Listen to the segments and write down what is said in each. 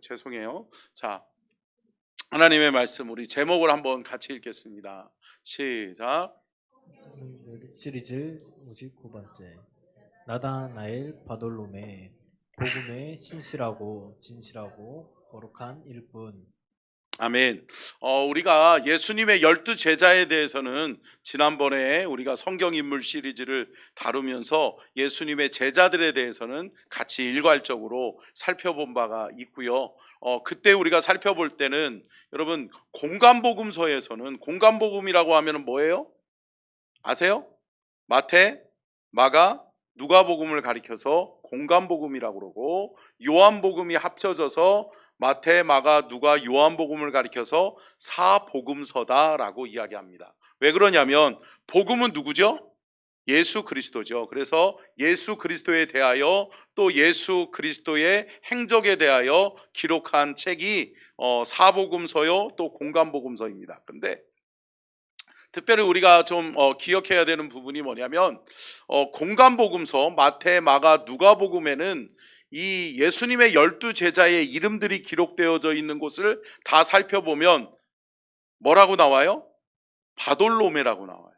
죄송해요. 자, 하나님의 말씀 우리 제목을 한번 같이 읽겠습니다. 시작. 시리즈 59번째 나다나엘 바돌롬의 복음의 신실하고 진실하고 거룩한 일꾼. 아멘. 우리가 예수님의 12제자에 대해서는 지난번에 우리가 성경인물 시리즈를 다루면서 예수님의 제자들에 대해서는 같이 일괄적으로 살펴본 바가 있고요. 그때 우리가 살펴볼 때는 여러분 공간복음서에서는 공간복음이라고 하면 뭐예요? 아세요? 마태, 마가, 누가복음을 가리켜서 공간복음이라고 그러고, 요한복음이 합쳐져서 마태, 마가, 누가, 요한복음을 가리켜서 사복음서다라고 이야기합니다. 왜 그러냐면 복음은 누구죠? 예수 그리스도죠. 그래서 예수 그리스도에 대하여 또 예수 그리스도의 행적에 대하여 기록한 책이 사복음서요 또 공간복음서입니다. 근데 특별히 우리가 좀 기억해야 되는 부분이 뭐냐면 공간복음서 마태, 마가, 누가복음에는 이 예수님의 12제자의 이름들이 기록되어져 있는 곳을 다 살펴보면 뭐라고 나와요? 바돌로메라고 나와요.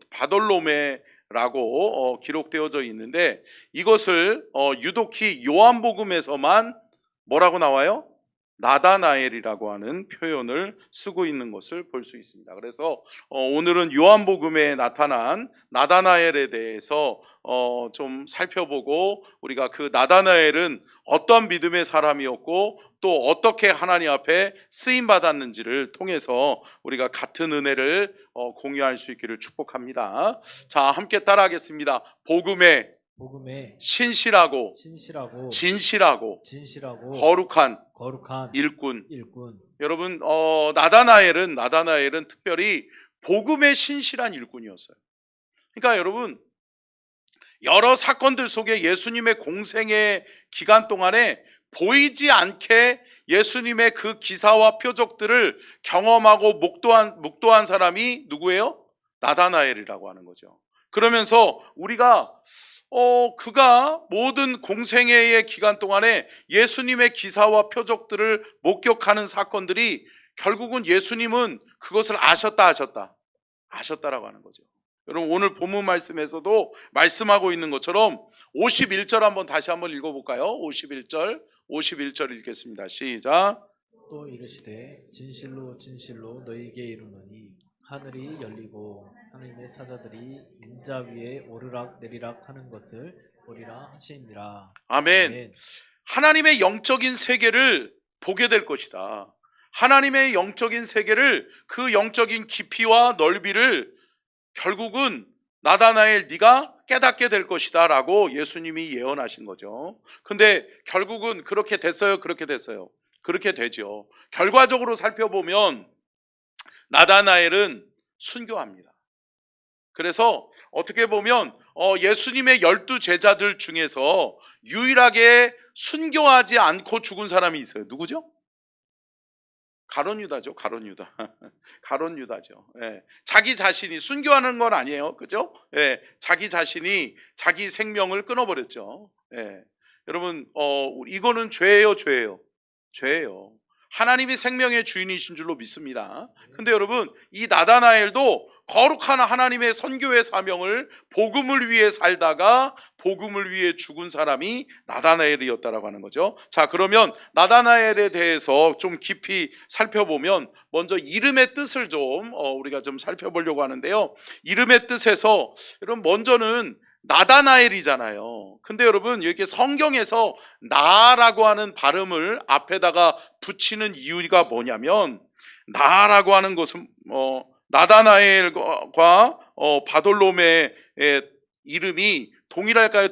바돌로메라고 기록되어져 있는데 이것을 유독히 요한복음에서만 뭐라고 나와요? 나다나엘이라고 하는 표현을 쓰고 있는 것을 볼 수 있습니다. 그래서 오늘은 요한복음에 나타난 나다나엘에 대해서 좀 살펴보고 우리가 그 나다나엘은 어떤 믿음의 사람이었고 또 어떻게 하나님 앞에 쓰임 받았는지를 통해서 우리가 같은 은혜를 공유할 수 있기를 축복합니다. 자, 함께 따라하겠습니다. 복음의 신실하고 진실하고 거룩한 일꾼. 여러분 나다나엘은 특별히 복음의 신실한 일꾼이었어요. 그러니까 여러분 여러 사건들 속에 예수님의 공생의 기간 동안에 보이지 않게 예수님의 그 기사와 표적들을 경험하고 묵도한 사람이 누구예요? 나다나엘이라고 하는 거죠. 그러면서 우리가 그가 모든 공생애의 기간 동안에 예수님의 기사와 표적들을 목격하는 사건들이 결국은 예수님은 그것을 아셨다라고 하는 거죠. 여러분 오늘 본문 말씀에서도 말씀하고 있는 것처럼 51절 한번 다시 한번 읽어볼까요? 51절 읽겠습니다. 시작. 또 이르시되 진실로 진실로 너희에게 이르노니 하늘이 열리고 하나님의 사자들이 인자 위에 오르락 내리락 하는 것을 보리라 하시니라. 아멘. 하나님의 영적인 세계를 보게 될 것이다. 하나님의 영적인 세계를 그 영적인 깊이와 넓이를 결국은 나다나엘 네가 깨닫게 될 것이다 라고 예수님이 예언하신 거죠. 근데 결국은 그렇게 됐어요? 그렇게 되죠. 결과적으로 살펴보면 나다나엘은 순교합니다. 그래서 어떻게 보면 예수님의 12제자들 중에서 유일하게 순교하지 않고 죽은 사람이 있어요. 누구죠? 가룟유다죠. 가룟유다죠. 예. 자기 자신이 순교하는 건 아니에요. 그죠? 예. 자기 자신이 자기 생명을 끊어버렸죠. 예. 여러분 이거는 죄예요. 하나님이 생명의 주인이신 줄로 믿습니다. 근데 여러분 이 나다나엘도 거룩한 하나님의 선교의 사명을 복음을 위해 살다가 복음을 위해 죽은 사람이 나다나엘이었다라고 하는 거죠. 자, 그러면 나다나엘에 대해서 좀 깊이 살펴보면 먼저 이름의 뜻을 좀 우리가 좀 살펴보려고 하는데요. 이름의 뜻에서 여러분 먼저는 나다나엘이잖아요. 근데 여러분 이렇게 성경에서 나라고 하는 발음을 앞에다가 붙이는 이유가 뭐냐면 나라고 하는 것은 나다나엘과 바돌로메의 이름이 동일할까요?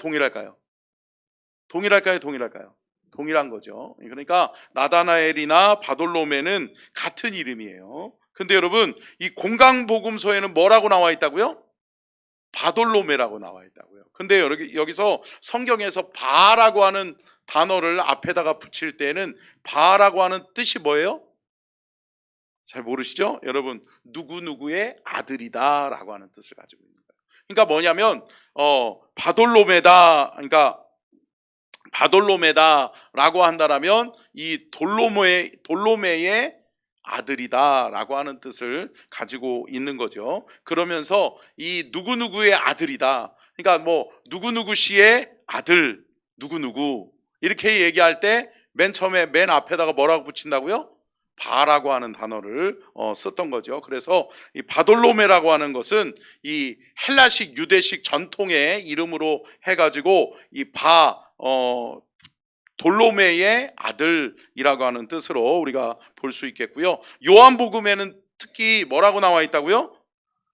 동일한 거죠. 그러니까 나다나엘이나 바돌로메는 같은 이름이에요. 근데 여러분 이 공강복음서에는 뭐라고 나와 있다고요? 바돌로메라고 나와 있다고요. 근데 여기서 성경에서 바라고 하는 단어를 앞에다가 붙일 때는 바라고 하는 뜻이 뭐예요? 잘 모르시죠? 여러분 누구누구의 아들이다 라고 하는 뜻을 가지고 있습니다. 그러니까 뭐냐면 바돌로메다, 그러니까 바돌로메다라고 한다라면 이 돌로메의 아들이다라고 하는 뜻을 가지고 있는 거죠. 그러면서 이 누구누구의 아들이다. 그러니까 뭐 누구누구 씨의 아들 누구누구 이렇게 얘기할 때 맨 처음에 맨 앞에다가 뭐라고 붙인다고요? 바라고 하는 단어를 썼던 거죠. 그래서 이 바돌로메라고 하는 것은 이 헬라식 유대식 전통의 이름으로 해가지고 이 돌로메의 아들이라고 하는 뜻으로 우리가 볼 수 있겠고요. 요한복음에는 특히 뭐라고 나와 있다고요?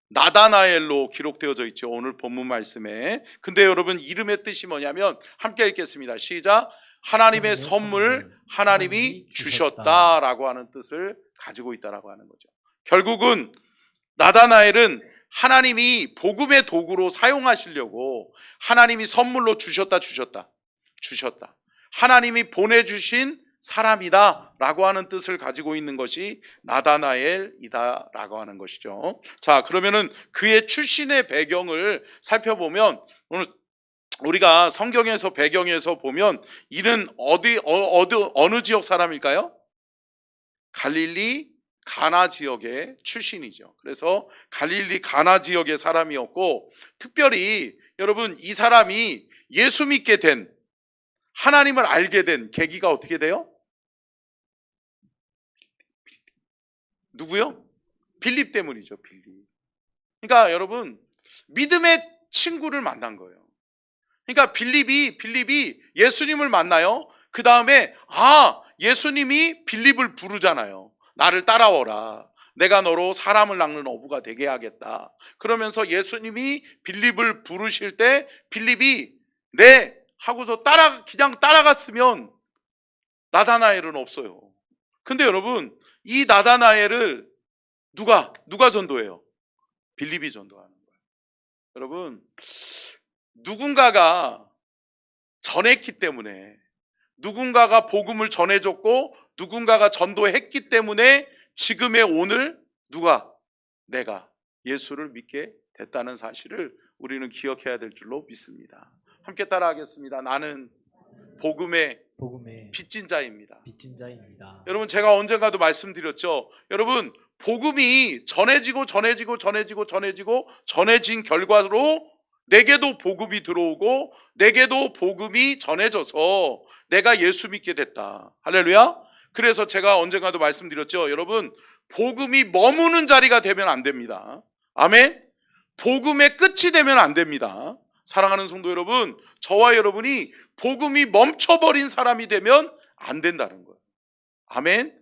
나다나엘로 기록되어져 있죠. 오늘 본문 말씀에. 근데 여러분 이름의 뜻이 뭐냐면 함께 읽겠습니다. 시작. 하나님의 선물 하나님이 주셨다라고 하는 뜻을 가지고 있다라고 하는 거죠. 결국은 나다나엘은 하나님이 복음의 도구로 사용하시려고 하나님이 선물로 주셨다. 하나님이 보내주신 사람이다 라고 하는 뜻을 가지고 있는 것이 나다나엘이다 라고 하는 것이죠. 자, 그러면은 그의 출신의 배경을 살펴보면 오늘 우리가 성경에서 배경에서 보면 이는 어느 지역 사람일까요? 갈릴리 가나 지역의 출신이죠. 그래서 갈릴리 가나 지역의 사람이었고, 특별히 여러분 이 사람이 예수 믿게 된, 하나님을 알게 된 계기가 어떻게 돼요? 누구요? 빌립 때문이죠. 빌립. 그러니까 여러분 믿음의 친구를 만난 거예요. 그러니까 빌립이 예수님을 만나요. 그 다음에 예수님이 빌립을 부르잖아요. 나를 따라오라. 내가 너로 사람을 낚는 어부가 되게 하겠다. 그러면서 예수님이 빌립을 부르실 때 빌립이 네 하고서 그냥 따라갔으면 나다나엘은 없어요. 근데 여러분 이 나다나엘을 누가 전도해요? 빌립이 전도하는 거예요. 여러분 누군가가 전했기 때문에, 누군가가 복음을 전해줬고 누군가가 전도했기 때문에 지금의 오늘 내가 예수를 믿게 됐다는 사실을 우리는 기억해야 될 줄로 믿습니다. 함께 따라하겠습니다. 나는 복음의 빚진 자입니다. 여러분 제가 언젠가도 말씀드렸죠. 여러분 복음이 전해진 결과로 내게도 복음이 들어오고 내게도 복음이 전해져서 내가 예수 믿게 됐다. 할렐루야. 그래서 제가 언젠가도 말씀드렸죠. 여러분 복음이 머무는 자리가 되면 안 됩니다. 아멘. 복음의 끝이 되면 안 됩니다. 사랑하는 성도 여러분, 저와 여러분이 복음이 멈춰버린 사람이 되면 안 된다는 거예요. 아멘.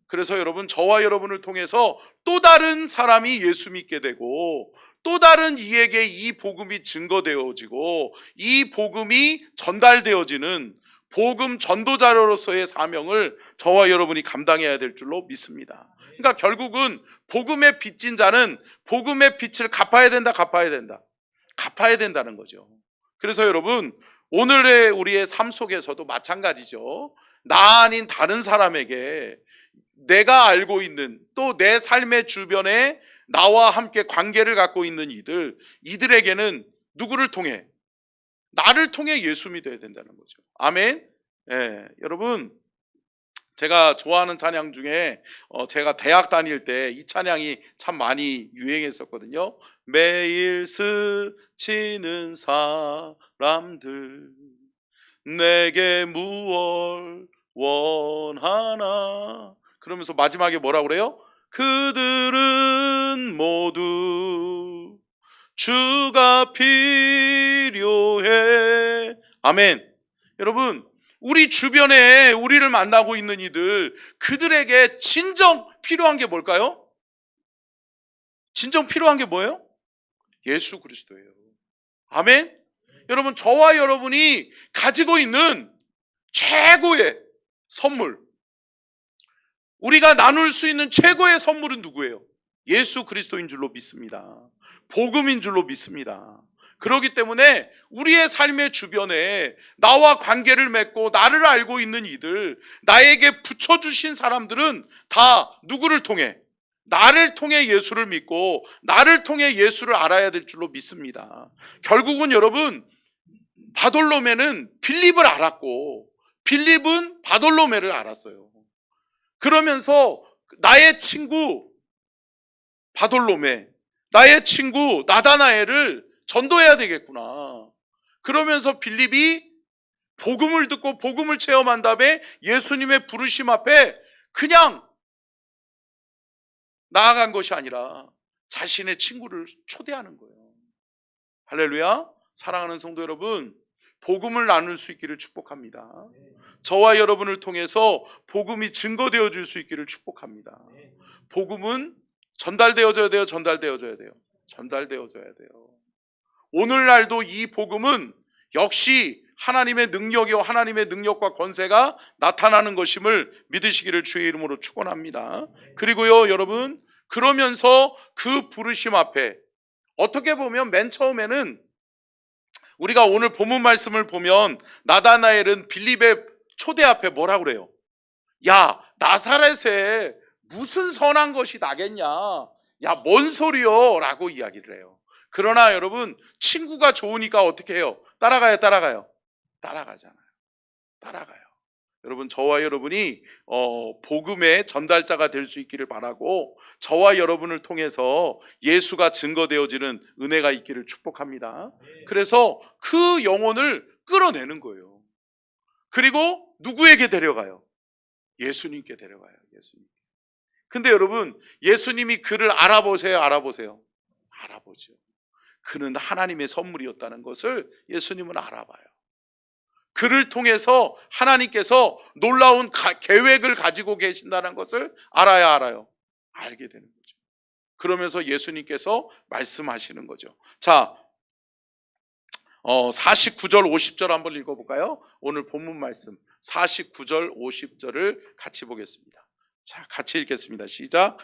그래서 여러분 저와 여러분을 통해서 또 다른 사람이 예수 믿게 되고 또 다른 이에게 이 복음이 증거되어지고 이 복음이 전달되어지는 복음 전도자로서의 사명을 저와 여러분이 감당해야 될 줄로 믿습니다. 그러니까 결국은 복음의 빚진 자는 복음의 빚을 갚아야 된다는 거죠. 그래서 여러분 오늘의 우리의 삶 속에서도 마찬가지죠. 나 아닌 다른 사람에게 내가 알고 있는 또 내 삶의 주변에 나와 함께 관계를 갖고 있는 이들에게는 누구를 통해? 나를 통해 예수 믿어야 된다는 거죠. 아멘. 여러분 제가 좋아하는 찬양 중에 제가 대학 다닐 때 이 찬양이 참 많이 유행했었거든요. 매일 스치는 사람들 내게 무얼 원하나, 그러면서 마지막에 뭐라고 그래요? 그들은 모두 주가 필요해. 아멘. 여러분 우리 주변에 우리를 만나고 있는 그들에게 진정 필요한 게 뭘까요? 진정 필요한 게 뭐예요? 예수 그리스도예요. 아멘. 여러분 저와 여러분이 가지고 있는 최고의 선물, 우리가 나눌 수 있는 최고의 선물은 누구예요? 예수 그리스도인 줄로 믿습니다. 복음인 줄로 믿습니다. 그렇기 때문에 우리의 삶의 주변에 나와 관계를 맺고 나를 알고 있는 나에게 붙여주신 사람들은 다 누구를 통해? 나를 통해 예수를 믿고 나를 통해 예수를 알아야 될 줄로 믿습니다. 결국은 여러분 바돌로메는 빌립을 알았고 빌립은 바돌로메를 알았어요. 그러면서 나의 친구 바돌로메, 나의 친구 나다나엘을 전도해야 되겠구나. 그러면서 빌립이 복음을 듣고 복음을 체험한 다음에 예수님의 부르심 앞에 그냥 나아간 것이 아니라 자신의 친구를 초대하는 거예요. 할렐루야. 사랑하는 성도 여러분, 복음을 나눌 수 있기를 축복합니다. 저와 여러분을 통해서 복음이 증거되어 줄 수 있기를 축복합니다. 복음은 전달되어져야 돼요. 전달되어져야 돼요. 전달되어져야 돼요. 오늘날도 이 복음은 역시 하나님의 능력이요 하나님의 능력과 권세가 나타나는 것임을 믿으시기를 주의 이름으로 축원합니다. 그리고요 여러분, 그러면서 그 부르심 앞에 어떻게 보면 맨 처음에는 우리가 오늘 본문 말씀을 보면 나다나엘은 빌립의 초대 앞에 뭐라 그래요? 야, 나사렛에 무슨 선한 것이 나겠냐? 야, 뭔 소리요? 라고 이야기를 해요. 그러나 여러분, 친구가 좋으니까 어떻게 해요? 따라가요, 따라가요? 따라가잖아요. 따라가요. 여러분, 저와 여러분이 복음의 전달자가 될 수 있기를 바라고 저와 여러분을 통해서 예수가 증거되어지는 은혜가 있기를 축복합니다. 그래서 그 영혼을 끌어내는 거예요. 그리고 누구에게 데려가요? 예수님께 데려가요. 예수님. 근데 여러분, 예수님이 그를 알아보세요, 알아보세요? 알아보죠. 그는 하나님의 선물이었다는 것을 예수님은 알아봐요. 그를 통해서 하나님께서 놀라운 계획을 가지고 계신다는 것을 알아요? 알게 되는 거죠. 그러면서 예수님께서 말씀하시는 거죠. 자, 49절 50절 한번 읽어볼까요? 오늘 본문 말씀 49절 50절을 같이 보겠습니다. 자, 같이 읽겠습니다. 시작.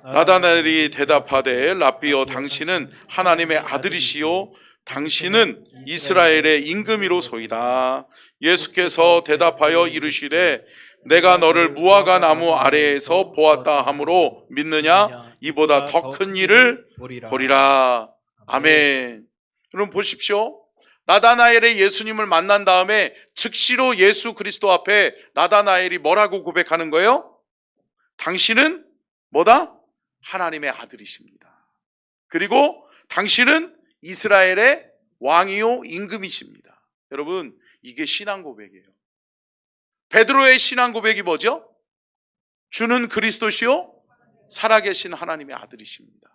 나다나엘이 대답하되 랍비여, 당신은 하나님의 아들이시요 당신은 이스라엘의 임금이로소이다. 예수께서 대답하여 이르시되 내가 너를 무화과 나무 아래에서 보았다 하므로 믿느냐? 이보다 더 큰 일을 보리라. 아멘. 여러분 보십시오. 나다나엘의 예수님을 만난 다음에 즉시로 예수 그리스도 앞에 나다나엘이 뭐라고 고백하는 거예요? 당신은 뭐다? 하나님의 아들이십니다. 그리고 당신은 이스라엘의 왕이요 임금이십니다. 여러분, 이게 신앙 고백이에요. 베드로의 신앙 고백이 뭐죠? 주는 그리스도시요 살아계신 하나님의 아들이십니다.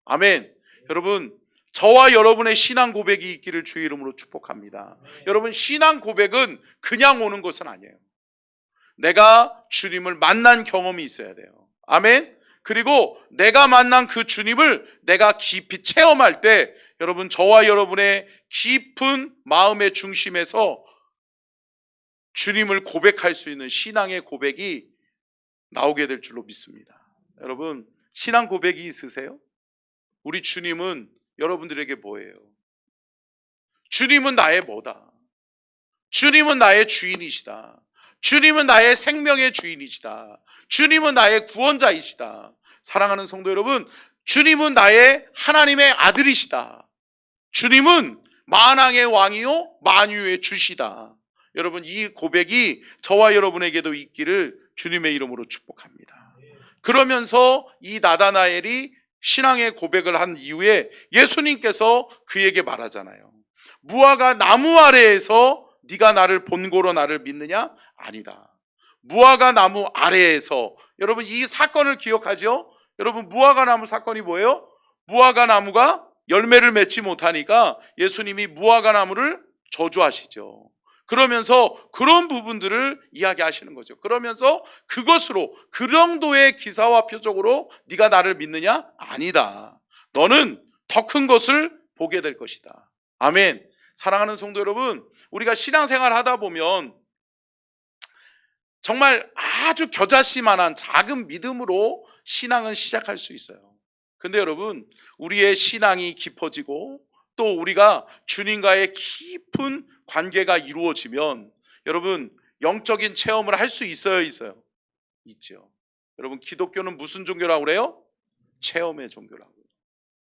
아멘. 여러분, 저와 여러분의 신앙 고백이 있기를 주의 이름으로 축복합니다. 여러분, 신앙 고백은 그냥 오는 것은 아니에요. 내가 주님을 만난 경험이 있어야 돼요. 아멘. 그리고 내가 만난 그 주님을 내가 깊이 체험할 때 여러분, 저와 여러분의 깊은 마음의 중심에서 주님을 고백할 수 있는 신앙의 고백이 나오게 될 줄로 믿습니다. 여러분, 신앙 고백이 있으세요? 우리 주님은 여러분들에게 뭐예요? 주님은 나의 뭐다? 주님은 나의 주인이시다. 주님은 나의 생명의 주인이시다. 주님은 나의 구원자이시다. 사랑하는 성도 여러분, 주님은 나의 하나님의 아들이시다. 주님은 만왕의 왕이요 만유의 주시다. 여러분, 이 고백이 저와 여러분에게도 있기를 주님의 이름으로 축복합니다. 그러면서 이 나다나엘이 신앙의 고백을 한 이후에 예수님께서 그에게 말하잖아요. 무화과 나무 아래에서 네가 나를 본고로 나를 믿느냐? 아니다. 무화과 나무 아래에서, 여러분 이 사건을 기억하죠? 여러분, 무화과 나무 사건이 뭐예요? 무화과 나무가 열매를 맺지 못하니까 예수님이 무화과 나무를 저주하시죠. 그러면서 그런 부분들을 이야기하시는 거죠. 그러면서 그것으로, 그 정도의 기사와 표적으로 네가 나를 믿느냐? 아니다. 너는 더 큰 것을 보게 될 것이다. 아멘. 사랑하는 성도 여러분, 우리가 신앙생활 하다 보면 정말 아주 겨자씨만한 작은 믿음으로 신앙은 시작할 수 있어요. 근데 여러분, 우리의 신앙이 깊어지고 또 우리가 주님과의 깊은 관계가 이루어지면 여러분, 영적인 체험을 할 수 있어요, 있어요? 있죠. 여러분, 기독교는 무슨 종교라고 그래요? 체험의 종교라고요.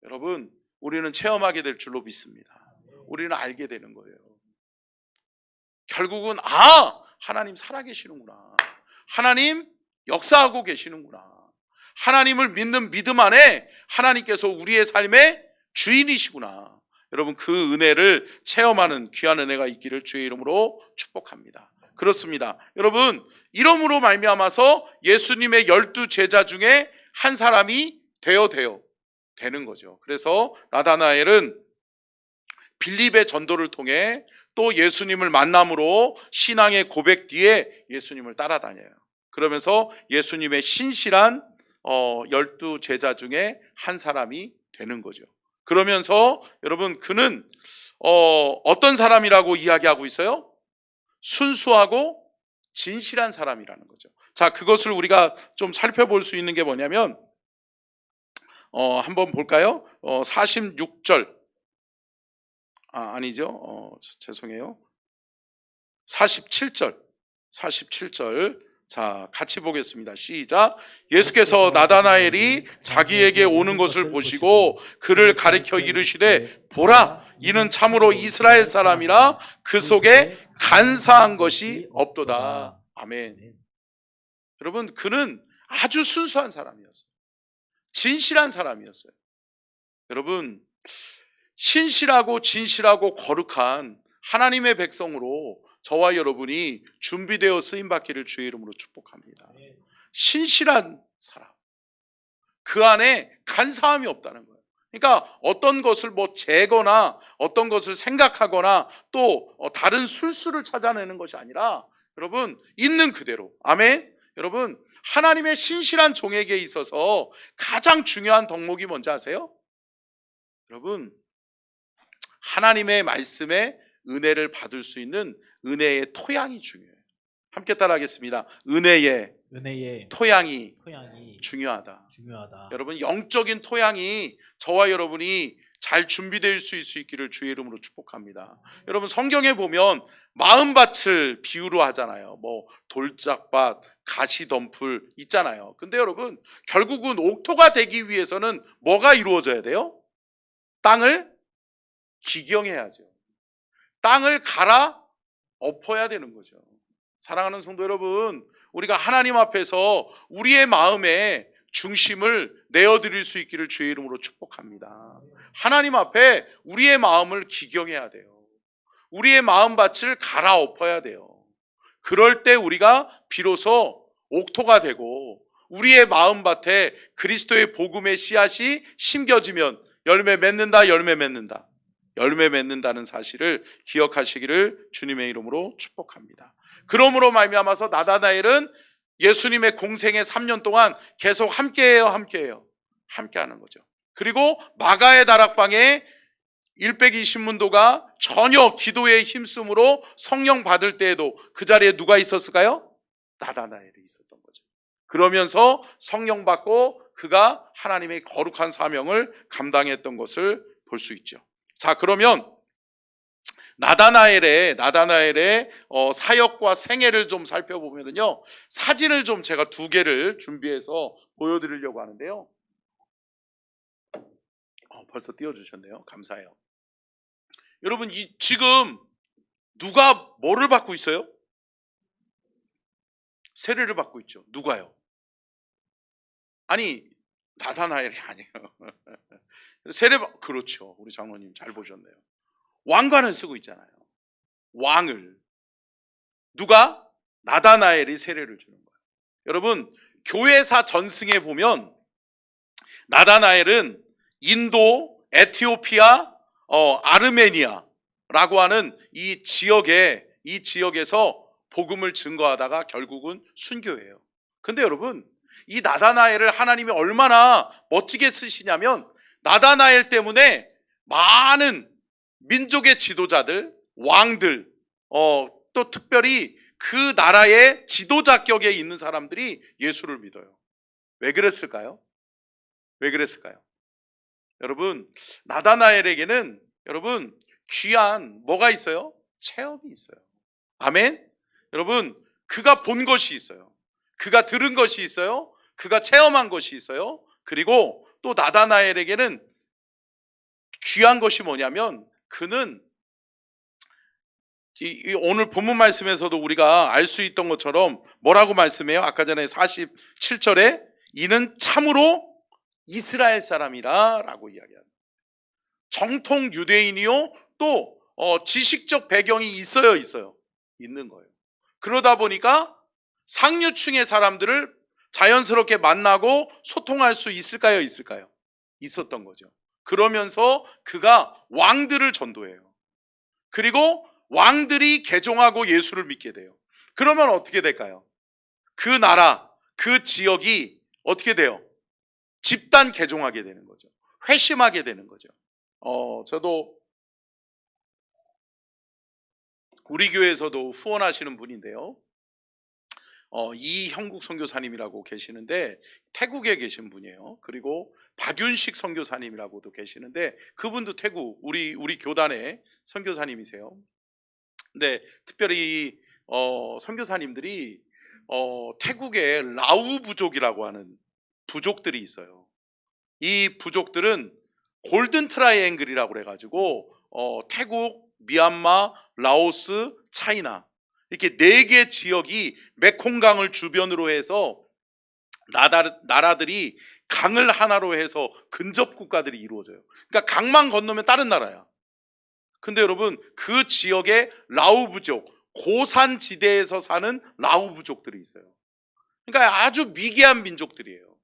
여러분, 우리는 체험하게 될 줄로 믿습니다. 우리는 알게 되는 거예요. 결국은 하나님 살아계시는구나. 하나님 역사하고 계시는구나. 하나님을 믿는 믿음 안에 하나님께서 우리의 삶의 주인이시구나. 여러분, 그 은혜를 체험하는 귀한 은혜가 있기를 주의 이름으로 축복합니다. 그렇습니다. 여러분, 이름으로 말미암아서 예수님의 12 제자 중에 한 사람이 되는 거죠. 그래서 나다나엘은 빌립의 전도를 통해 또 예수님을 만남으로 신앙의 고백 뒤에 예수님을 따라다녀요. 그러면서 예수님의 신실한 12 제자 중에 한 사람이 되는 거죠. 그러면서 여러분, 그는 어떤 사람이라고 이야기하고 있어요? 순수하고 진실한 사람이라는 거죠. 자, 그것을 우리가 좀 살펴볼 수 있는 게 뭐냐면 한번 볼까요? 46절 아니죠. 죄송해요. 47절 자, 같이 보겠습니다. 시작. 예수께서 나다나엘이 자기에게 오는 것을 보시고 그를 가리켜 이르시되 보라, 이는 참으로 이스라엘 사람이라 그 속에 간사한 것이 없도다. 아멘. 여러분, 그는 아주 순수한 사람이었어요. 진실한 사람이었어요. 여러분, 신실하고 진실하고 거룩한 하나님의 백성으로 저와 여러분이 준비되어 쓰임받기를 주의 이름으로 축복합니다. 신실한 사람, 그 안에 간사함이 없다는 거예요. 그러니까 어떤 것을 재거나 어떤 것을 생각하거나 또 다른 술수를 찾아내는 것이 아니라 여러분, 있는 그대로. 아멘. 여러분, 하나님의 신실한 종에게 있어서 가장 중요한 덕목이 뭔지 아세요? 여러분, 하나님의 말씀에 은혜를 받을 수 있는 은혜의 토양이 중요해요. 함께 따라하겠습니다. 은혜의 토양이 중요하다. 여러분, 영적인 토양이 저와 여러분이 잘 준비될 수 있기를 주의 이름으로 축복합니다. 여러분, 성경에 보면 마음밭을 비유로 하잖아요. 돌짝밭, 가시덤불 있잖아요. 근데 여러분, 결국은 옥토가 되기 위해서는 뭐가 이루어져야 돼요? 땅을 기경해야죠. 땅을 갈아 엎어야 되는 거죠. 사랑하는 성도 여러분, 우리가 하나님 앞에서 우리의 마음에 중심을 내어드릴 수 있기를 주의 이름으로 축복합니다. 하나님 앞에 우리의 마음을 기경해야 돼요. 우리의 마음밭을 갈아 엎어야 돼요. 그럴 때 우리가 비로소 옥토가 되고 우리의 마음밭에 그리스도의 복음의 씨앗이 심겨지면 열매 맺는다는 사실을 기억하시기를 주님의 이름으로 축복합니다. 그러므로 말미암아서 나다나엘은 예수님의 공생의 3년 동안 계속 함께하는 거죠. 그리고 마가의 다락방에 120문도가 전혀 기도에 힘쓰므로 성령 받을 때에도 그 자리에 누가 있었을까요? 나다나엘이 있었던 거죠. 그러면서 성령 받고 그가 하나님의 거룩한 사명을 감당했던 것을 볼 수 있죠. 자, 그러면 나다나엘의 사역과 생애를 좀 살펴보면요, 사진을 좀 제가 2개를 준비해서 보여드리려고 하는데요. 벌써 띄워주셨네요. 감사해요. 여러분, 지금 누가 뭐를 받고 있어요? 세례를 받고 있죠. 누가요? 아니, 나다나엘이 아니에요. 그렇죠. 우리 장로님 잘 보셨네요. 왕관을 쓰고 있잖아요. 왕을. 누가? 나다나엘이 세례를 주는 거예요. 여러분, 교회사 전승에 보면 나다나엘은 인도, 에티오피아, 아르메니아라고 하는 이 지역에서 복음을 증거하다가 결국은 순교해요. 근데 여러분, 이 나다나엘을 하나님이 얼마나 멋지게 쓰시냐면 나다나엘 때문에 많은 민족의 지도자들, 왕들, 또 특별히 그 나라의 지도자격에 있는 사람들이 예수를 믿어요. 왜 그랬을까요? 여러분, 나다나엘에게는 여러분 귀한 뭐가 있어요? 체험이 있어요. 아멘? 여러분, 그가 본 것이 있어요. 그가 들은 것이 있어요. 그가 체험한 것이 있어요. 그리고 또 오늘 본문 말씀에서도 우리가 알 수 있던 것처럼 뭐라고 말씀해요? 아까 전에 47절에 이는 참으로 이스라엘 사람이라 라고 이야기합니다. 정통 유대인이요 또 지식적 배경이 있어요 있는 거예요. 그러다 보니까 상류층의 사람들을 자연스럽게 만나고 소통할 수 있을까요? 있었던 거죠. 그러면서 그가 왕들을 전도해요. 그리고 왕들이 개종하고 예수를 믿게 돼요. 그러면 어떻게 될까요? 그 나라, 그 지역이 어떻게 돼요? 집단 개종하게 되는 거죠. 회심하게 되는 거죠. 저도 우리 교회에서도 후원하시는 분인데요. 이형국 선교사님이라고 계시는데 태국에 계신 분이에요. 그리고 박윤식 선교사님이라고도 계시는데 그분도 태국 우리 교단의 선교사님이세요. 근데 특별히 선교사님들이 태국에 라우 부족이라고 하는 부족들이 있어요. 이 부족들은 골든 트라이앵글이라고 그래가지고 태국, 미얀마, 라오스, 차이나 이렇게 4개 지역이 메콩강을 주변으로 해서 나라들이 강을 하나로 해서 근접 국가들이 이루어져요. 그러니까 강만 건너면 다른 나라야. 근데 여러분 그 지역에 라우 부족, 고산 지대에서 사는 라우 부족들이 있어요. 그러니까 아주 미개한 민족들이에요.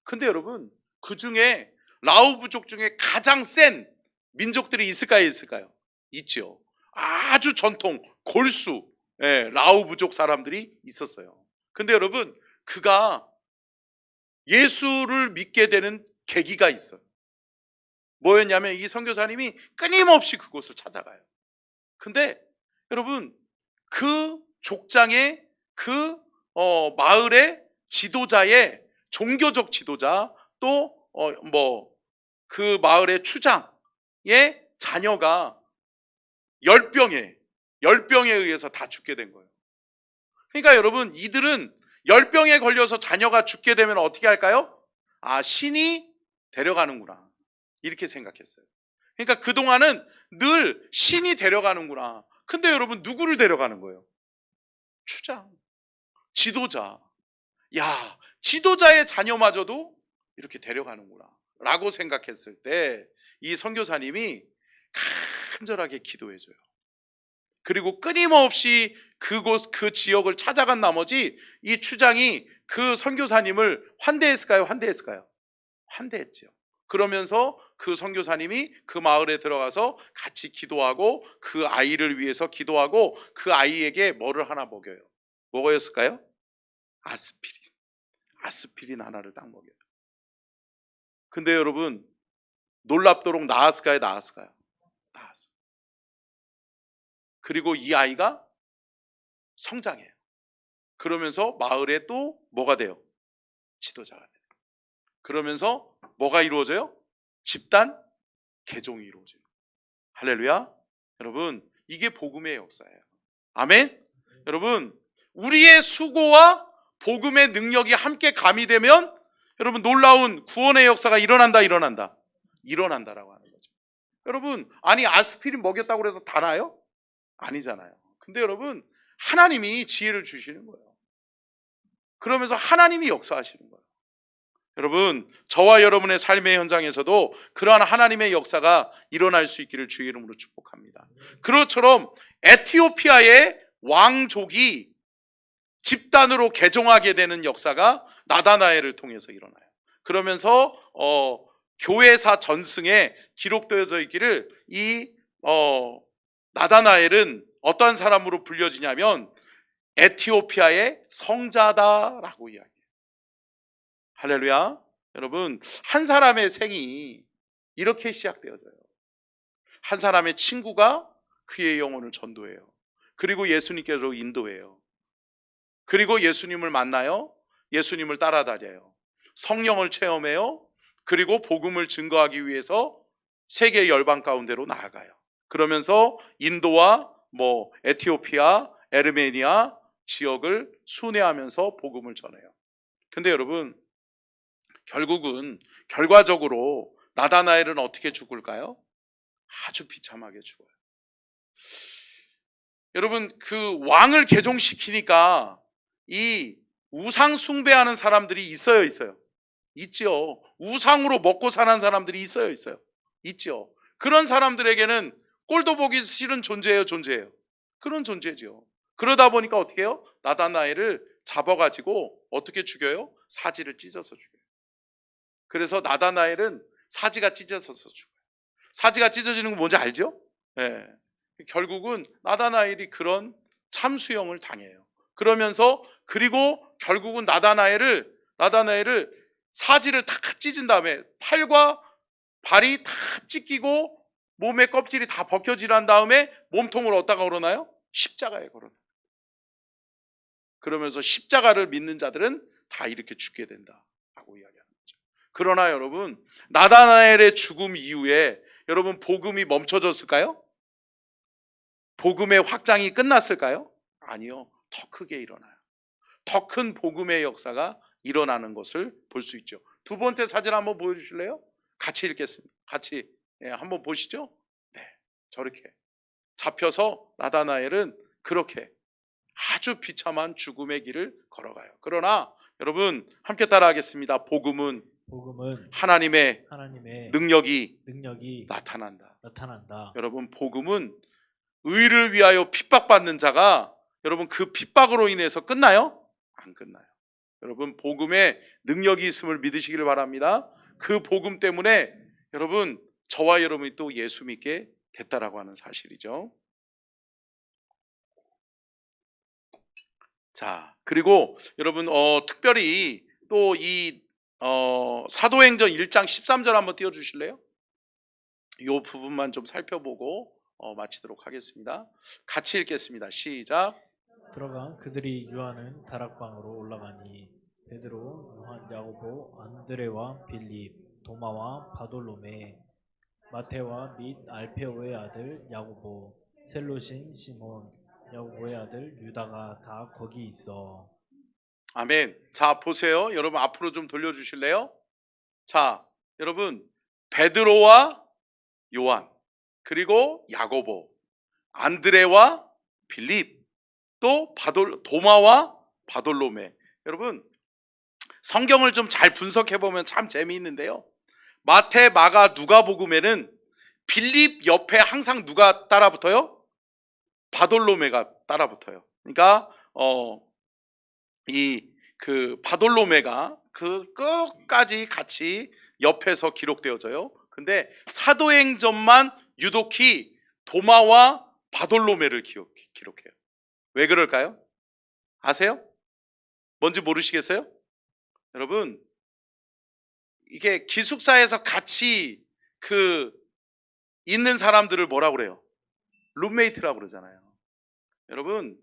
근데 여러분 그 중에 라우 부족 중에 가장 센 민족들이 있을까요? 있죠. 아주 전통 골수 라우 부족 사람들이 있었어요. 근데 여러분 그가 예수를 믿게 되는 계기가 있어요. 뭐였냐면 이 선교사님이 끊임없이 그곳을 찾아가요. 근데 여러분 그 족장의 그 마을의 지도자의 종교적 지도자 또 그 마을의 추장의 자녀가 열병에 의해서 다 죽게 된 거예요. 그러니까 여러분 이들은 열병에 걸려서 자녀가 죽게 되면 어떻게 할까요? 신이 데려가는구나 이렇게 생각했어요. 그러니까 그동안은 늘 신이 데려가는구나. 근데 여러분 누구를 데려가는 거예요? 추장, 지도자. 야, 지도자의 자녀마저도 이렇게 데려가는구나 라고 생각했을 때 이 선교사님이 간절하게 기도해줘요. 그리고 끊임없이 그 지역을 찾아간 나머지 이 추장이 그 선교사님을 환대했을까요? 환대했죠. 그러면서 그 선교사님이 그 마을에 들어가서 같이 기도하고 그 아이를 위해서 기도하고 그 아이에게 뭐를 하나 먹여요. 뭐였을까요? 아스피린 하나를 딱 먹여요. 근데 여러분 놀랍도록 나았을까요? 나았어요. 그리고 이 아이가 성장해요. 그러면서 마을에 또 뭐가 돼요? 지도자가 돼요. 그러면서 뭐가 이루어져요? 집단 개종이 이루어져요. 할렐루야. 여러분 이게 복음의 역사예요. 아멘. 여러분 우리의 수고와 복음의 능력이 함께 가미되면 여러분 놀라운 구원의 역사가 일어난다라고 하는 거죠. 여러분 아스피린 먹였다고 해서 다 나요? 아니잖아요. 근데 여러분 하나님이 지혜를 주시는 거예요. 그러면서 하나님이 역사하시는 거예요. 여러분 저와 여러분의 삶의 현장에서도 그러한 하나님의 역사가 일어날 수 있기를 주의 이름으로 축복합니다. 그것처럼 에티오피아의 왕족이 집단으로 개종하게 되는 역사가 나다나엘을 통해서 일어나요. 그러면서 교회사 전승에 기록되어져 있기를 이 나다나엘은 어떤 사람으로 불려지냐면 에티오피아의 성자다라고 이야기해요. 할렐루야. 여러분 한 사람의 생이 이렇게 시작되어져요. 한 사람의 친구가 그의 영혼을 전도해요. 그리고 예수님께로 인도해요. 그리고 예수님을 만나요. 예수님을 따라다녀요. 성령을 체험해요. 그리고 복음을 증거하기 위해서 세계 열방 가운데로 나아가요. 그러면서 인도와 에티오피아, 에르메니아 지역을 순회하면서 복음을 전해요. 근데 여러분 결과적으로 나다나엘은 어떻게 죽을까요? 아주 비참하게 죽어요. 여러분 그 왕을 개종시키니까 이 우상 숭배하는 사람들이 있어요, 있어요? 있죠. 우상으로 먹고 사는 사람들이 있어요, 있어요? 있죠. 그런 사람들에게는 꼴도 보기 싫은 존재예요, 존재예요? 그런 존재죠. 그러다 보니까 어떻게 해요? 나다나엘을 잡아가지고 어떻게 죽여요? 사지를 찢어서 죽여요. 그래서 나다나엘은 사지가 찢어져서 죽어요. 사지가 찢어지는 거 뭔지 알죠? 예. 결국은 나다나엘이 그런 참수형을 당해요. 그러면서 그리고 결국은 나다나엘을 사지를 다 찢은 다음에 팔과 발이 다 찢기고 몸의 껍질이 다 벗겨지란 다음에 몸통을 어디다가 걸어놔요? 십자가에 걸어놔요. 그러면서 십자가를 믿는 자들은 다 이렇게 죽게 된다라고 이야기하는 거죠. 그러나 여러분 나다나엘의 죽음 이후에 여러분 복음이 멈춰졌을까요? 복음의 확장이 끝났을까요? 아니요. 더 크게 일어나요. 더 큰 복음의 역사가 일어나는 것을 볼 수 있죠. 두 번째 사진 한번 보여주실래요? 같이 읽겠습니다. 같이 한번 보시죠. 네, 저렇게 잡혀서 나다나엘은 그렇게 아주 비참한 죽음의 길을 걸어가요. 그러나 여러분 함께 따라하겠습니다. 복음은 하나님의 능력이 나타난다. 여러분 복음은 의를 위하여 핍박받는 자가 여러분 그 핍박으로 인해서 끝나요? 안 끝나요. 여러분 복음에 능력이 있음을 믿으시기를 바랍니다. 그 복음 때문에 여러분 저와 여러분이 또 예수 믿게 됐다라고 하는 사실이죠. 자, 그리고 여러분 특별히 또 이 사도행전 1장 13절 한번 띄워 주실래요? 이 부분만 좀 살펴보고 마치도록 하겠습니다. 같이 읽겠습니다. 시작. 들어간 그들이 유하는 다락방으로 올라가니 베드로, 요한, 야고보, 안드레와 빌립, 도마와 바돌로메, 마테와 및 알페오의 아들 야고보, 셀로신 시몬, 야고보의 아들 유다가 다 거기 있어. 아멘. 자, 보세요. 여러분 앞으로 좀 돌려주실래요? 자, 여러분 베드로와 요한, 그리고 야고보, 안드레와 빌립, 또 도마와 바돌로메. 여러분 성경을 좀 잘 분석해 보면 참 재미있는데요. 마태, 마가, 누가복음에는 빌립 옆에 항상 누가 따라붙어요? 바돌로메가 따라붙어요. 그러니까 그 바돌로메가 그 끝까지 같이 옆에서 기록되어져요. 근데 사도행전만 유독히 도마와 바돌로메를 기록해요. 왜 그럴까요? 아세요? 뭔지 모르시겠어요? 여러분 이게 기숙사에서 같이 있는 사람들을 뭐라고 그래요? 룸메이트라고 그러잖아요. 여러분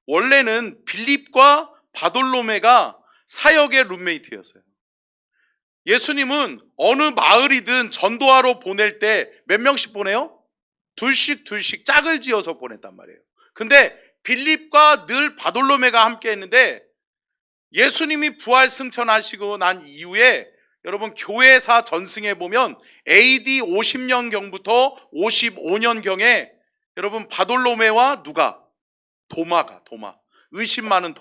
원래는 빌립과 바돌로메가 사역의 룸메이트였어요. 예수님은 어느 마을이든 전도하러 보낼 때 몇 명씩 보내요? 둘씩 짝을 지어서 보냈단 말이에요. 근데 빌립과 늘 바돌로메가 함께 했는데 예수님이 부활 승천하시고 난 이후에 여러분 교회사 전승에 보면 AD 50년경부터 55년경에 여러분 바돌로메와 도마 의심 많은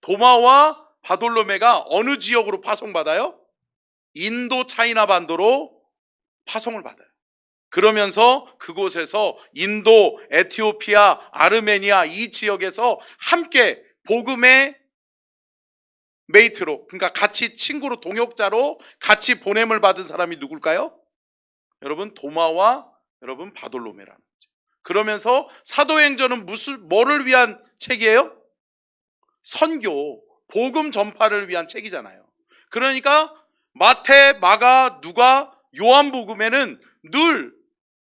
도마와 바돌로메가 어느 지역으로 파송받아요? 인도 차이나 반도로 파송을 받아요. 그러면서 그곳에서 인도, 에티오피아, 아르메니아 이 지역에서 함께 복음의 메이트로, 그러니까 같이 친구로 동역자로 같이 보냄을 받은 사람이 누굴까요? 여러분 도마와 여러분 바돌로메라는 거죠. 그러면서 사도행전은 뭐를 위한 책이에요? 선교, 복음 전파를 위한 책이잖아요. 그러니까 마태, 마가, 누가, 요한복음에는 늘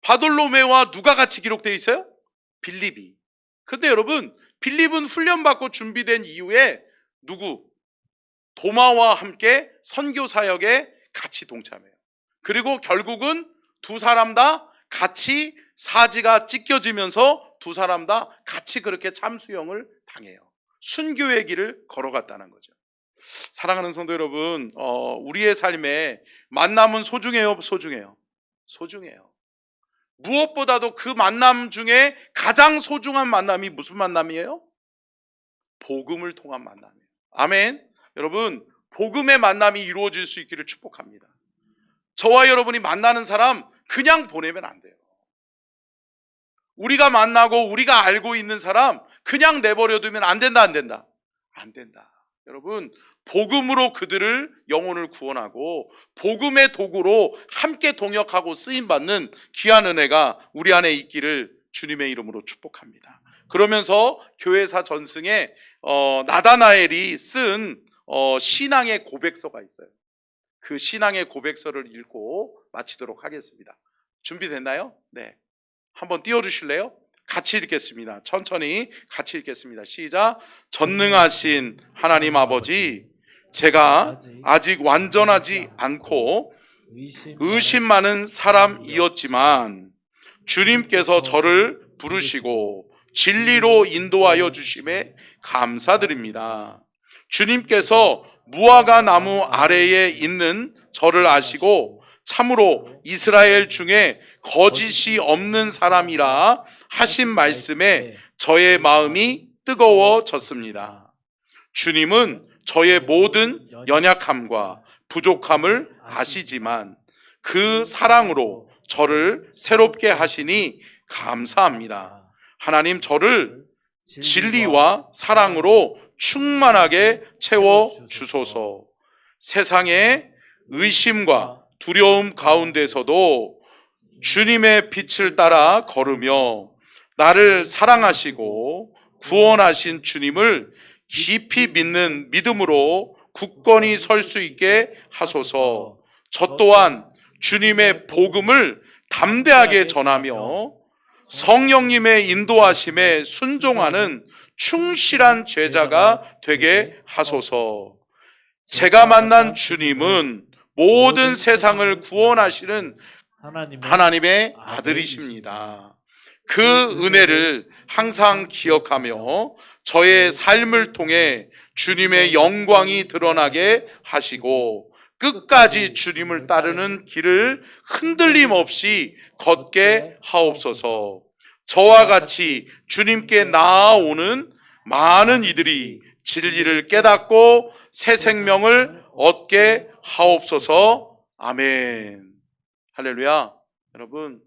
바돌로메와 누가 같이 기록되어 있어요? 빌립이. 근데 여러분 빌립은 훈련받고 준비된 이후에 도마와 함께 선교 사역에 같이 동참해요. 그리고 결국은 두 사람 다 같이 사지가 찢겨지면서 두 사람 다 같이 그렇게 참수형을 당해요. 순교의 길을 걸어갔다는 거죠. 사랑하는 성도 여러분, 우리의 삶에 만남은 소중해요? 무엇보다도 그 만남 중에 가장 소중한 만남이 무슨 만남이에요? 복음을 통한 만남이에요. 아멘. 여러분, 복음의 만남이 이루어질 수 있기를 축복합니다. 저와 여러분이 만나는 사람 그냥 보내면 안 돼요. 우리가 만나고 우리가 알고 있는 사람 그냥 내버려 두면 안 된다, 안 된다? 안 된다. 여러분, 복음으로 그들을 영혼을 구원하고 복음의 도구로 함께 동역하고 쓰임받는 귀한 은혜가 우리 안에 있기를 주님의 이름으로 축복합니다. 그러면서 교회사 전승에 나다나엘이 쓴 신앙의 고백서가 있어요. 그 신앙의 고백서를 읽고 마치도록 하겠습니다. 준비됐나요? 네. 한번 띄워주실래요? 같이 읽겠습니다. 천천히 같이 읽겠습니다. 시작. 전능하신 하나님 아버지, 제가 아직 완전하지 않고 의심 많은 사람이었지만 주님께서 저를 부르시고 진리로 인도하여 주심에 감사드립니다. 주님께서 무화과 나무 아래에 있는 저를 아시고 참으로 이스라엘 중에 거짓이 없는 사람이라 하신 말씀에 저의 마음이 뜨거워졌습니다. 주님은 저의 모든 연약함과 부족함을 아시지만 그 사랑으로 저를 새롭게 하시니 감사합니다. 하나님, 저를 진리와 사랑으로 충만하게 채워 주소서. 세상의 의심과 두려움 가운데서도 주님의 빛을 따라 걸으며 나를 사랑하시고 구원하신 주님을 깊이 믿는 믿음으로 굳건히 설 수 있게 하소서. 저 또한 주님의 복음을 담대하게 전하며 성령님의 인도하심에 순종하는 충실한 제자가 되게 하소서. 제가 만난 주님은 모든 세상을 구원하시는 하나님의 아들이십니다. 그 은혜를 항상 기억하며 저의 삶을 통해 주님의 영광이 드러나게 하시고 끝까지 주님을 따르는 길을 흔들림 없이 걷게 하옵소서. 저와 같이 주님께 나아오는 많은 이들이 진리를 깨닫고 새 생명을 얻게 하옵소서. 아멘. 할렐루야. 여러분,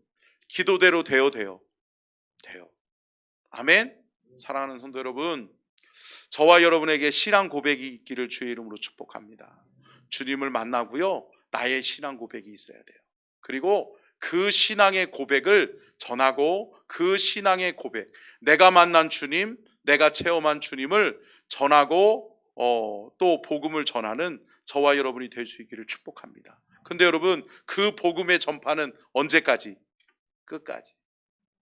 기도대로 돼요. 아멘. 사랑하는 성도 여러분, 저와 여러분에게 신앙 고백이 있기를 주의 이름으로 축복합니다. 주님을 만나고요, 나의 신앙 고백이 있어야 돼요. 그리고 그 신앙의 고백을 전하고 그 신앙의 고백, 내가 만난 주님, 내가 체험한 주님을 전하고 또 복음을 전하는 저와 여러분이 될 수 있기를 축복합니다. 근데 여러분, 그 복음의 전파는 언제까지? 끝까지.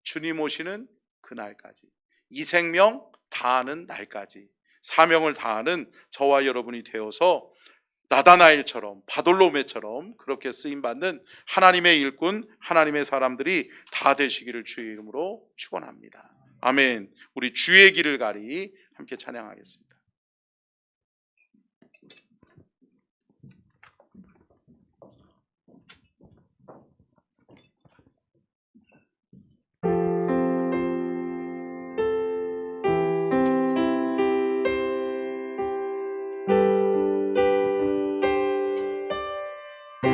주님 오시는 그날까지. 이 생명 다하는 날까지. 사명을 다하는 저와 여러분이 되어서 나다나엘처럼 바돌로메처럼 그렇게 쓰임받는 하나님의 일꾼, 하나님의 사람들이 다 되시기를 주의 이름으로 축원합니다. 아멘. 우리 주의 길을 가리 함께 찬양하겠습니다.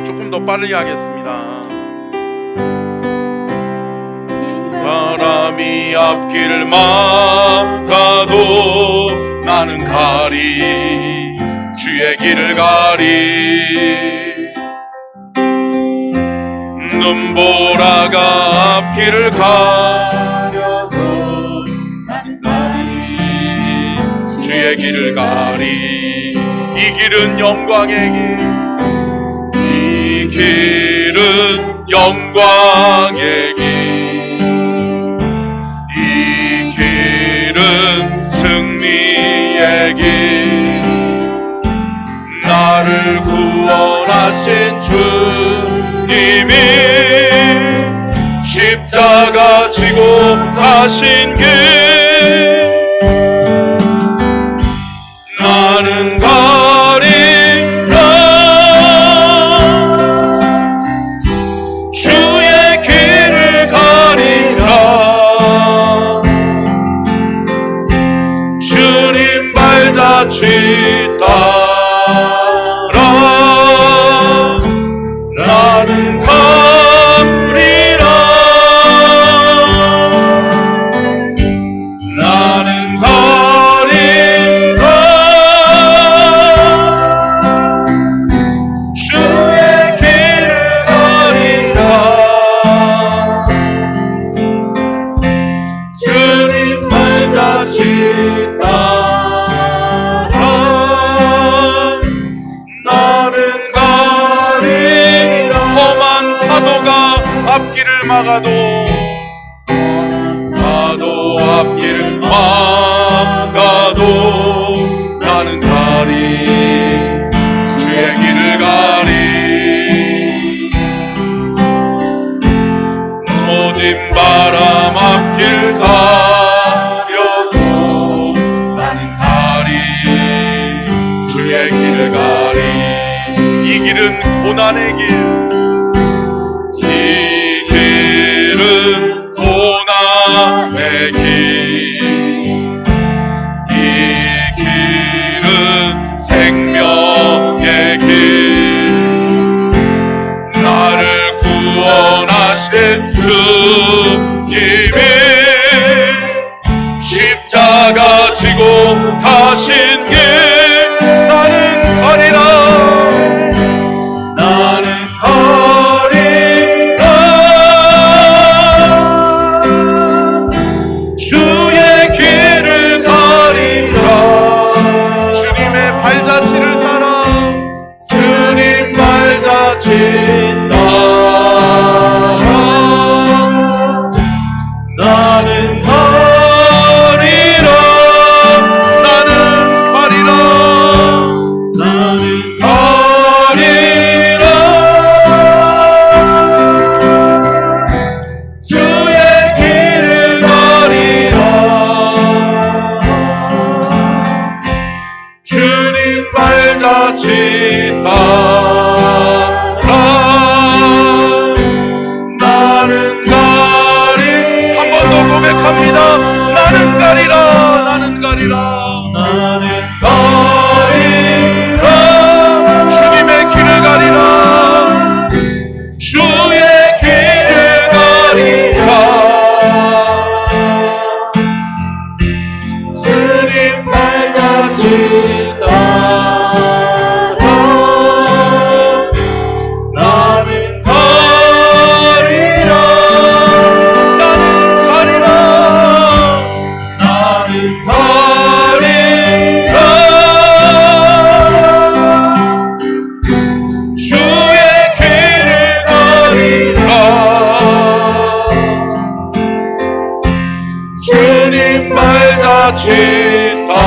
조금 더 빠르게 하겠습니다. 바람이 앞길을 막아도 나는 가리, 주의 길을 가리. 눈보라가 앞길을 가려도 나는 가리, 주의 길을 가리. 이 길은 영광의 길, 이 길은 영광의 길, 이 길은 승리의 길. 나를 구원하신 주님이 십자가 지고 가신 길, 나는 가리라. 주의 길을 가 가리. 이 길은 고난의 길, 이 길은 고난의 길, 이 길은 생명의 길. 나를 구원하신 주님이 십자가 지고 가신 길 나는 가리라. 나는 가리라. 주의 길을 가리라. 주님의 발자취를 따라, 주님 발자취 따라 나는 가리라. 나는 가리라. 나는 가리라. 주의 길을 가리라. 주님 발자취 따라 나는 가리. 한 번 더 고백합니다. 나는 가리라. 나는 가리라. 나는 가리라. 주님의 길을 가리라. 주의 길을 가리라. 주님 발자취 따라 나는 가리라. 나는 가리라. 나는 가리라. 주의 길을 가리라. 주님 발자취 따라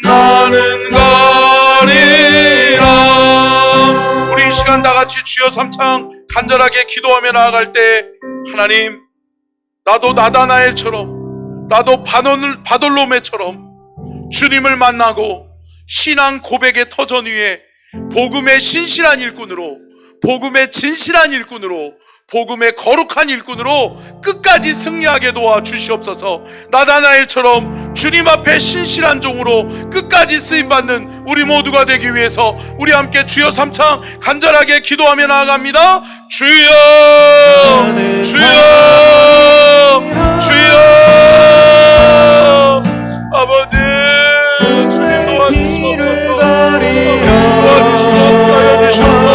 나는 가리라. 우리 이 시간 다 같이 주여 삼창 간절하게 기도하며 나아갈 때, 하나님, 나도 나다나엘처럼, 나도 바돌로메처럼 주님을 만나고 신앙 고백의 터전 위에 복음의 신실한 일꾼으로, 복음의 진실한 일꾼으로, 복음의 거룩한 일꾼으로 끝까지 승리하게 도와주시옵소서. 나다나엘처럼 주님 앞에 신실한 종으로 끝까지 쓰임받는 우리 모두가 되기 위해서 우리 함께 주여 삼창 간절하게 기도하며 나아갑니다. 주여, 주여, 주여. 아버지, 주님 도와주시옵소서. 도와주시고 하여주셔서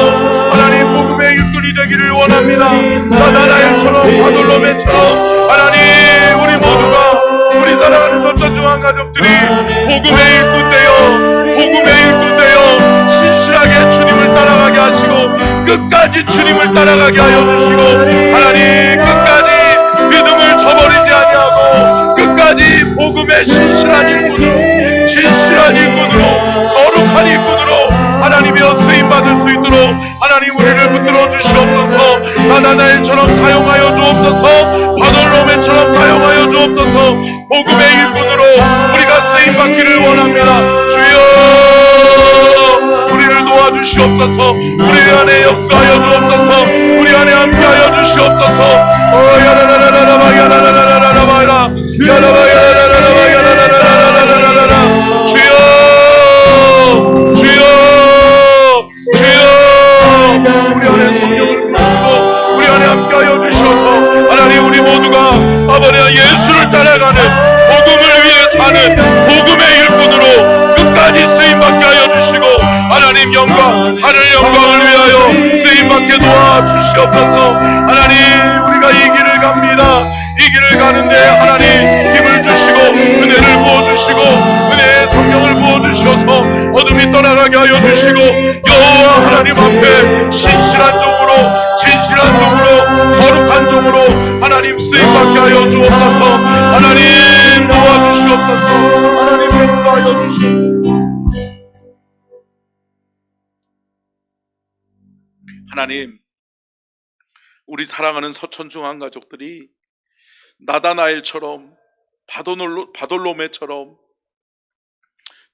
하나님 복음의 일꾼이 되기를 원합니다. 나다나엘처럼 바돌로메처럼 하나님, 우리 모두가, 우리 사랑하는 선전중앙 가족들이 복음의 일꾼 되어 신실하게 주님을 따라가게 하시고 끝까지 주님을 따라가게 하여 주시고, 하나님 끝까지 믿음을 저버리지 아니하고 끝까지 복음의 신실한 일꾼으로 거룩한 일꾼으로 하나님이여 쓰임받을 수 있도록 하나님 우리를 붙들어 주시옵소서. 나다나엘처럼 사용하여 주옵소서. 바돌로메처럼 사용하여 주옵소서. 복음의 일꾼으로 우리가 쓰임받기를 원합니다. 주여, 우리를 도와주시옵소서. 우리 안에 역사하여 주옵소서. 우리 안에 함께하여 주시옵소서. 야라라라라라바야라라라라바라 야라바야라라라바야라라라라라라. 주여, 주여, 주여. 우리 안에 성령을 부으시고 우리 안에 함께하여 주셔서 하나님, 우리 모두가 아버지 예수를 따라가는 복음을 위해 사는 복음의 일꾼으로 끝까지 쓰임받게 하여 주시고, 하나님 영광, 하늘 영광을 위하여 쓰임받게 도와주시옵소서. 하나님, 우리가 이 길을 갑니다. 이 길을 가는데 하나님 힘을 주시고 은혜를 부어주시고 은혜의 성령을 부어주셔서 어둠이 떠나가게 하여 주시고, 여호와 하나님 앞에 신실한 종으로, 진실한 종으로, 거룩한 종으로 하나님 쓰임받게 하여 주옵소서. 하나님 도와주시옵소서. 하나님 역사하여 주시옵소서. 하나님, 우리 사랑하는 서천중앙 가족들이 나다나엘처럼 바돌로메처럼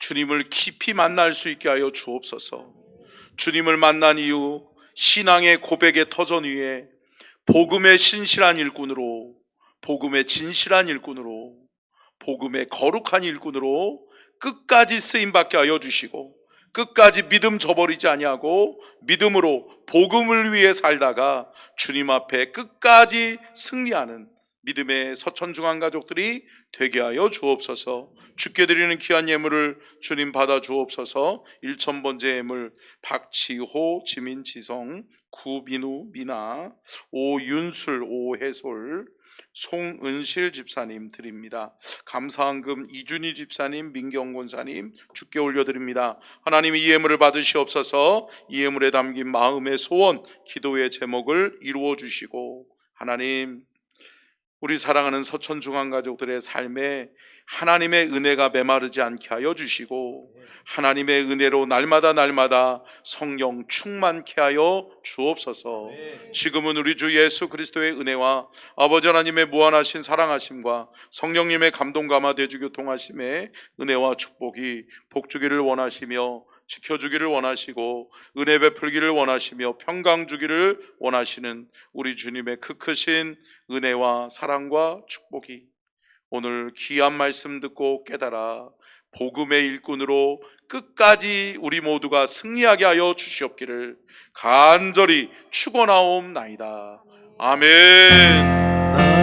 주님을 깊이 만날 수 있게 하여 주옵소서. 주님을 만난 이후 신앙의 고백의 터전 위에 복음의 신실한 일꾼으로, 복음의 진실한 일꾼으로, 복음의 거룩한 일꾼으로 끝까지 쓰임받게 하여 주시고, 끝까지 믿음 저버리지 아니하고 믿음으로 복음을 위해 살다가 주님 앞에 끝까지 승리하는 믿음의 서천중앙 가족들이 되게 하여 주옵소서. 주께 드리는 귀한 예물을 주님 받아 주옵소서. 1000번째 예물 박지호, 지민지성, 구민우, 미나, 오윤술, 오해솔, 송은실 집사님 드립니다. 감사한금 이준희 집사님, 민경 권사님 주께 올려드립니다. 하나님 이 예물을 받으시옵소서. 이 예물에 담긴 마음의 소원, 기도의 제목을 이루어 주시고, 하나님 우리 사랑하는 서천중앙 가족들의 삶에 하나님의 은혜가 메마르지 않게 하여 주시고, 하나님의 은혜로 날마다 성령 충만케 하여 주옵소서. 지금은 우리 주 예수 그리스도의 은혜와 아버지 하나님의 무한하신 사랑하심과 성령님의 감동 감화 대주 교통하심의 은혜와 축복이 복주기를 원하시며 지켜주기를 원하시고 은혜 베풀기를 원하시며 평강 주기를 원하시는 우리 주님의 크신 은혜와 사랑과 축복이 오늘 귀한 말씀 듣고 깨달아 복음의 일꾼으로 끝까지 우리 모두가 승리하게 하여 주시옵기를 간절히 축원하옵나이다. 아멘.